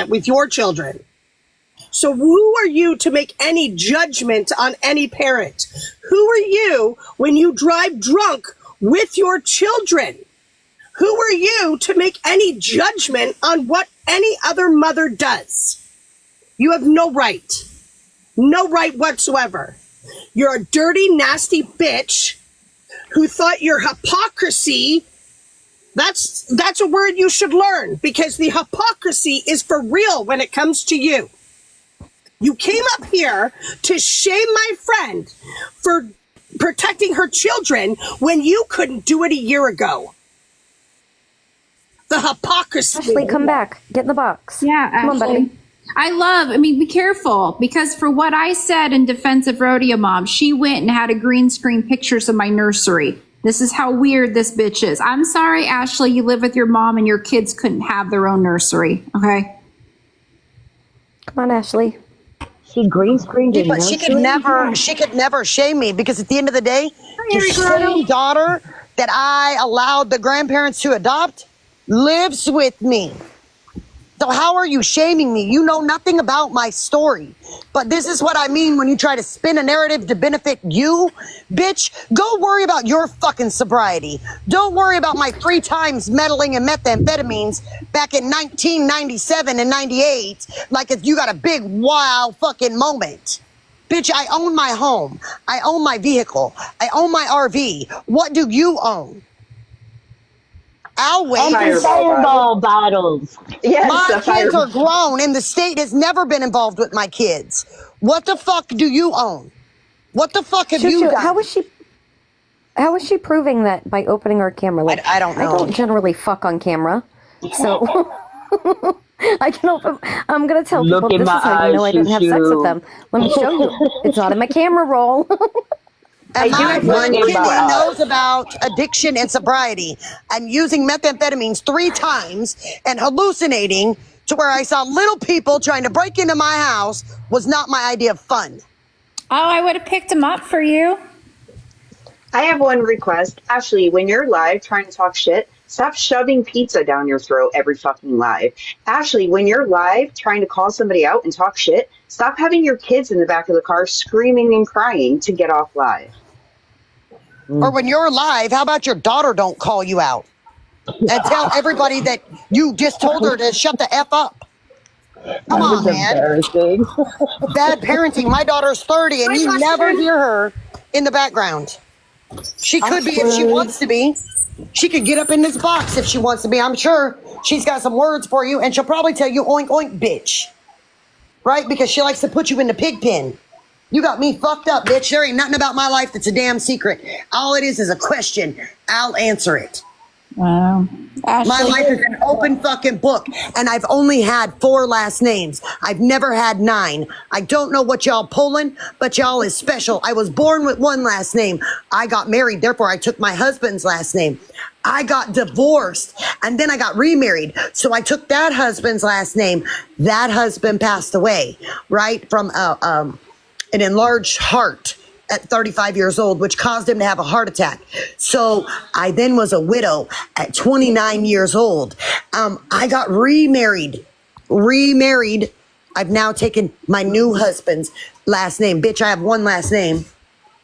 with your children. So who are you to make any judgment on any parent? Who are you when you drive drunk with your children? Who are you to make any judgment on what any other mother does? You have no right. No right whatsoever. You're a dirty, nasty bitch who thought your hypocrisy, that's a word you should learn, because the hypocrisy is for real when it comes to you. You came up here to shame my friend for protecting her children when you couldn't do it a year ago. The hypocrisy. Ashley, come back. Get in the box. Yeah, come on, buddy. Be careful, because for what I said in defense of Rodeo Mom, she went and had a green screen pictures of my nursery. This is how weird this bitch is. I'm sorry, Ashley, you live with your mom and your kids couldn't have their own nursery, okay? Come on, Ashley. She green screened it. But she could never shame me, because at the end of the day, the same daughter that I allowed the grandparents to adopt lives with me. So how are you shaming me? You know nothing about my story. But this is what I mean when you try to spin a narrative to benefit you. Bitch, go worry about your fucking sobriety. Don't worry about my 3 times meddling in methamphetamines back in 1997 and 98 like if you got a big wild fucking moment. Bitch, I own my home. I own my vehicle. I own my RV. What do you own? I'll wait. Fireball bottles. Yes, my kids are grown, and the state has never been involved with my kids. What the fuck do you own? What the fuck have you done? How is she proving that by opening our camera? Like, I don't know. I don't generally fuck on camera, so I can open. I'm gonna tell people this is how you know I didn't have sex with them. Let me show you. It's not in my camera roll. And my friend Kenny knows about addiction and sobriety and using methamphetamines 3 times and hallucinating to where I saw little people trying to break into my house was not my idea of fun. Oh, I would have picked them up for you. I have one request. Ashley, when you're live trying to talk shit, stop shoving pizza down your throat every fucking live. Ashley, when you're live trying to call somebody out and talk shit, stop having your kids in the back of the car screaming and crying to get off live. Or when you're live, how about your daughter don't call you out and tell everybody that you just told her to shut the F up? Come on, man. Bad parenting. My daughter's 30 and you never hear her in the background. She could be if she wants to be. She could get up in this box if she wants to be. I'm sure she's got some words for you, and she'll probably tell you oink oink bitch. Right? Because she likes to put you in the pig pen. You got me fucked up, bitch. There ain't nothing about my life that's a damn secret. All it is a question. I'll answer it. Wow. Ashley, my life is an open fucking book, and I've only had 4 last names. I've never had 9. I don't know what y'all pulling, but y'all is special. I was born with 1 last name. I got married, therefore I took my husband's last name. I got divorced, and then I got remarried. So I took that husband's last name. That husband passed away, right, from an enlarged heart at 35 years old, which caused him to have a heart attack. So I then was a widow at 29 years old. I got remarried. I've now taken my new husband's last name. Bitch, I have 1 last name.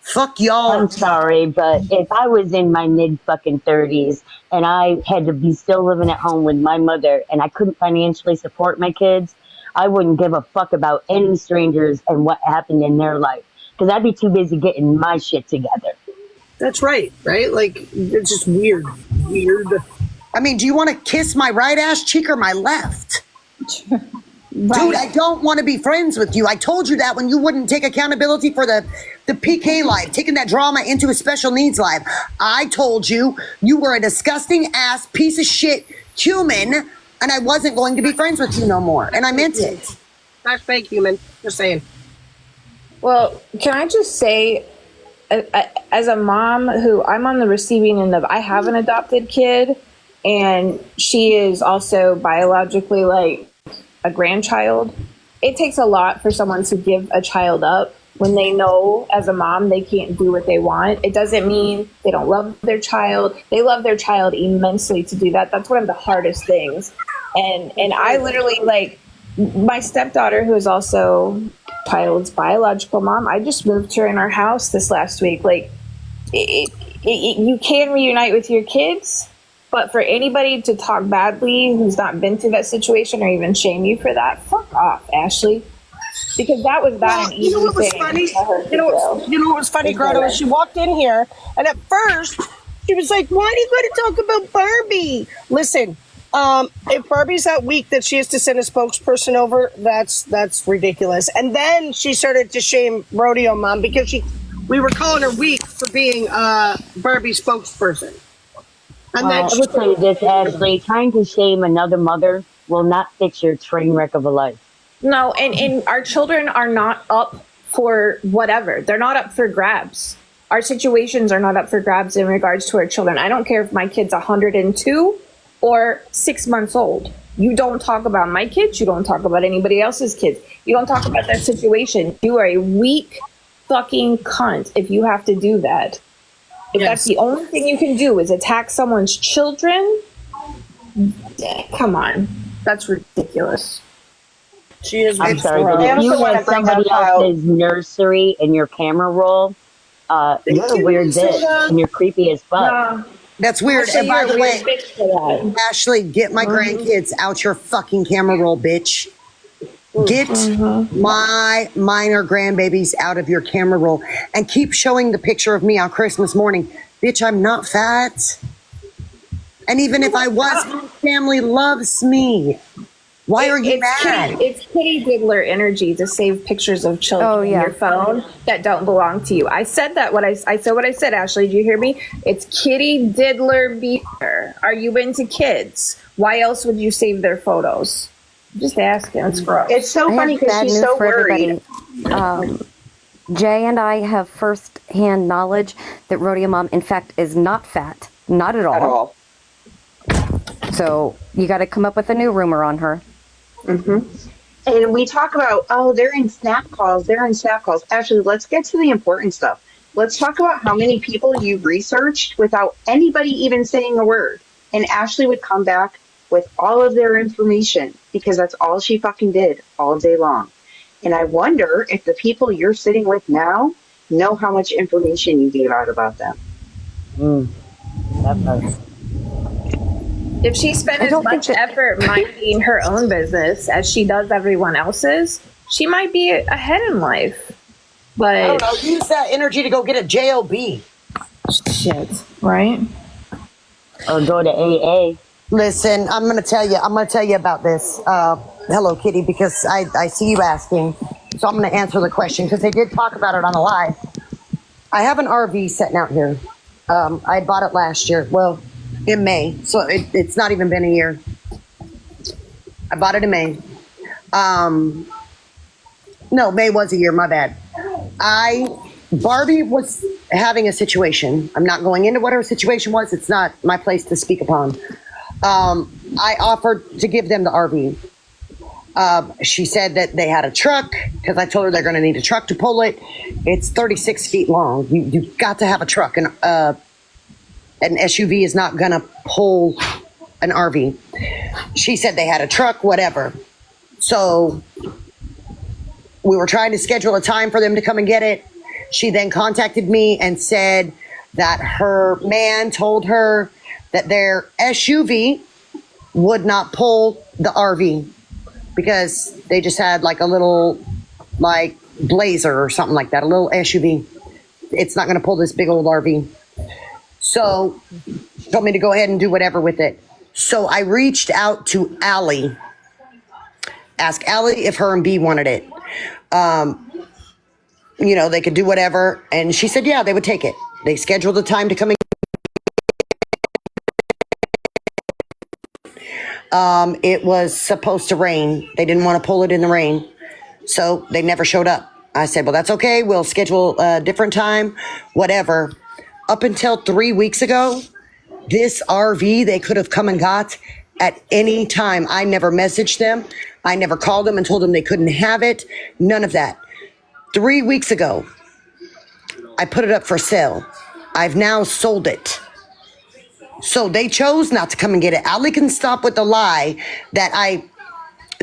Fuck y'all. I'm sorry, but if I was in my mid-fucking 30s and I had to be still living at home with my mother and I couldn't financially support my kids, I wouldn't give a fuck about any strangers and what happened in their life. Because I'd be too busy getting my shit together. That's right? Like, it's just weird. I mean, do you want to kiss my right ass cheek or my left? Right. Dude, I don't want to be friends with you. I told you that when you wouldn't take accountability for the PK live, taking that drama into a special needs live. I told you you were a disgusting ass piece of shit human, and I wasn't going to be friends with you no more. And I meant it. Not fake human. Just saying. Well, can I just say, as a mom who I'm on the receiving end of, I have an adopted kid, and she is also biologically like a grandchild. It takes a lot for someone to give a child up when they know as a mom they can't do what they want. It doesn't mean they don't love their child. They love their child immensely to do that. That's one of the hardest things. And I literally, like, my stepdaughter, who is also child's biological mom, I just moved her in our house this last week. Like, you can reunite with your kids, but for anybody to talk badly who's not been through that situation or even shame you for that, fuck off, Ashley. Because that was not an easy you know what was thing funny? for her to You know what was funny, Grotto, is she walked in here, and at first she was like, "Why do you got to talk about Barbie?" Listen, if Barbie's that weak that she has to send a spokesperson over, that's ridiculous. And then she started to shame Rodeo Mom because we were calling her weak for being Barbie spokesperson. And I then will tell you this, Ashley. Trying to shame another mother will not fix your train wreck of a life. No, and our children are not up for whatever. They're not up for grabs. Our situations are not up for grabs in regards to our children. I don't care if my kid's 102 or 6 months old. You don't talk about my kids. You don't talk about anybody else's kids. You don't talk about that situation. You are a weak fucking cunt if you have to do that. If that's the only thing you can do is attack someone's children, come on. That's ridiculous. she is. I'm sorry, I but if also you wanna have bring somebody up how- else's nursery in your camera roll, you're a weird bitch and you're creepy as fuck. No, That's weird. Ashley, And by you're a the way, weird bitch for that. Ashley, get my grandkids out your fucking camera roll, bitch. Get my minor grandbabies out of your camera roll and keep showing the picture of me on Christmas morning. Bitch, I'm not fat. And even if I was, my family loves me. Why are you mad? It's kitty diddler energy to save pictures of children Oh, yeah. on your phone that don't belong to you. I said that. I said what I said, Ashley. Did you hear me? It's kitty diddler beater. Are you into kids? Why else would you save their photos? I'm just asking. It's gross. It's so I funny have because bad she's news so for worried. everybody. Jay and I have first-hand knowledge that Rodeo Mom, in fact, is not fat. Not at all. At all. So you got to come up with a new rumor on her. And we talk about, oh, they're in snap calls. They're in snap calls. Actually, let's get to the important stuff. Let's talk about how many people you researched without anybody even saying a word. And Ashley would come back with all of their information because that's all she fucking did all day long. And I wonder if the people you're sitting with now know how much information you gave out about them. That does. If she spent I as don't think much that- effort minding her own business as she does everyone else's, she might be ahead in life. I don't But know. Use that energy to go get a JOB. shit, right? Or go to AA. Listen, I'm gonna tell you about this. Hello, Kitty, because I see you asking, so I'm gonna answer the question because they did talk about it on the live. I have an RV sitting out here. I bought it last year. Well, in May, so it's not even been a year. I bought it in May. No, May was a year. My bad. Barbie was having a situation. I'm not going into what her situation was. It's not my place to speak upon. I offered to give them the RV. She said that they had a truck because I told her they're going to need a truck to pull it. It's 36 feet long. You've got to have a truck, and an SUV is not going to pull an RV. She said they had a truck, whatever. So we were trying to schedule a time for them to come and get it. She then contacted me and said that her man told her that their SUV would not pull the RV because they just had like a little like Blazer or something like that, a little SUV. It's not going to pull this big old RV. So she told me to go ahead and do whatever with it. So I reached out to Allie, asked Allie if her and B wanted it. You know, they could do whatever. And she said, yeah, they would take it. They scheduled a time to come in. It was supposed to rain. They didn't want to pull it in the rain. So they never showed up. I said, well, that's okay. We'll schedule a different time, whatever. Up until 3 weeks ago, this RV they could have come and got at any time. I never messaged them. I never called them and told them they couldn't have it. None of that. 3 weeks ago, I put it up for sale. I've now sold it. So they chose not to come and get it. Ali can stop with the lie that I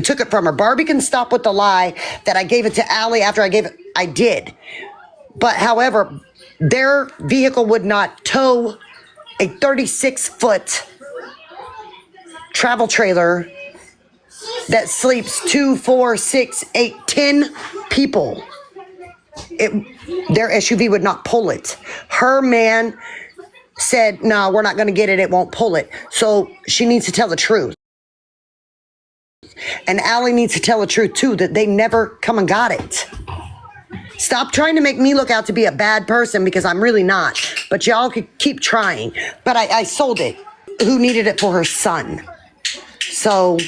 took it from her. Barbie can stop with the lie that I gave it to Allie after I gave it. I did. But however, their vehicle would not tow a 36-foot travel trailer that sleeps 2, 4, 6, 8, 10 people. Their SUV would not pull it. Her man said, no, we're not going to get it. It won't pull it. So she needs to tell the truth. And Allie needs to tell the truth too, that they never come and got it. Stop trying to make me look out to be a bad person because I'm really not. But y'all could keep trying. But I sold it. Who needed it for her son? So,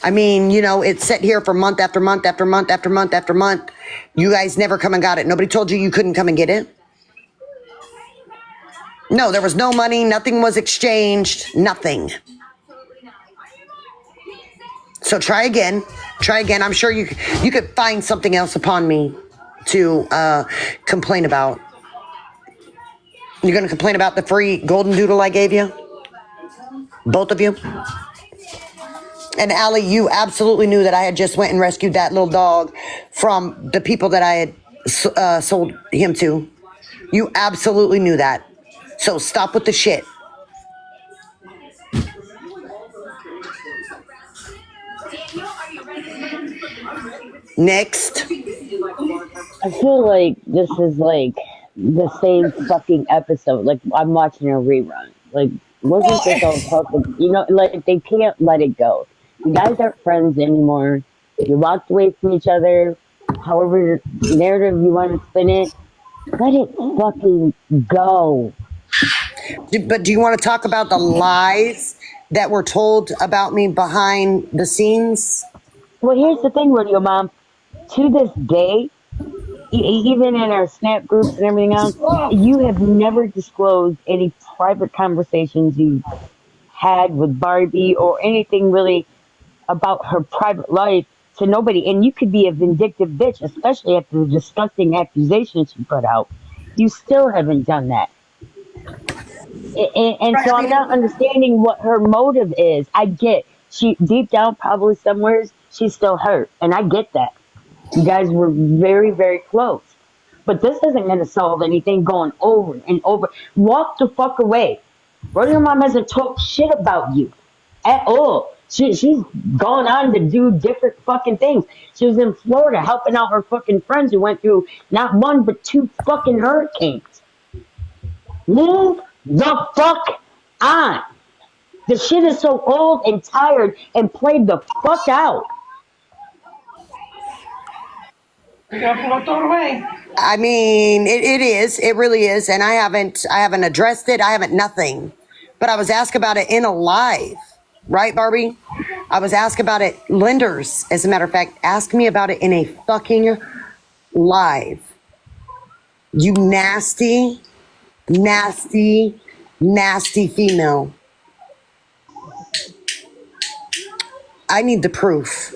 I mean, you know, it's sat here for month after month after month after month after month. You guys never come and got it. Nobody told you you couldn't come and get it. No, there was no money. Nothing was exchanged. Nothing. So try again. Try again. I'm sure you could find something else upon me to complain about. You're going to complain about the free golden doodle I gave you? Both of you? And Allie, you absolutely knew that I had just went and rescued that little dog from the people that I had sold him to. You absolutely knew that. So stop with the shit. Next. I feel like this is like the same fucking episode. Like I'm watching a rerun. Like wasn't this all perfect? You know, like they can't let it go. You guys aren't friends anymore. You walked away from each other. However narrative you want to spin it, let it fucking go. But do you want to talk about the lies that were told about me behind the scenes? Well, here's the thing, Rodeo Mom. To this day, even in our Snap groups and everything else, you have never disclosed any private conversations you had with Barbie or anything really about her private life to nobody. And you could be a vindictive bitch, especially after the disgusting accusations you put out. You still haven't done that. And so I'm not understanding what her motive is. I get she deep down, probably somewhere, she's still hurt. And I get that. You guys were very, very close. But this isn't going to solve anything going over and over. Walk the fuck away. Rodeo Mom hasn't talked shit about you at all. She's gone on to do different fucking things. She was in Florida helping out her fucking friends who went through not one but 2 fucking hurricanes. Move the fuck on. The shit is so old and tired and played the fuck out. I mean, it is. It really is. And I haven't addressed it. I haven't nothing. But I was asked about it in a live. Right, Barbie? I was asked about it. Lenders, as a matter of fact, asked me about it in a fucking live. You nasty, nasty, nasty female. I need the proof.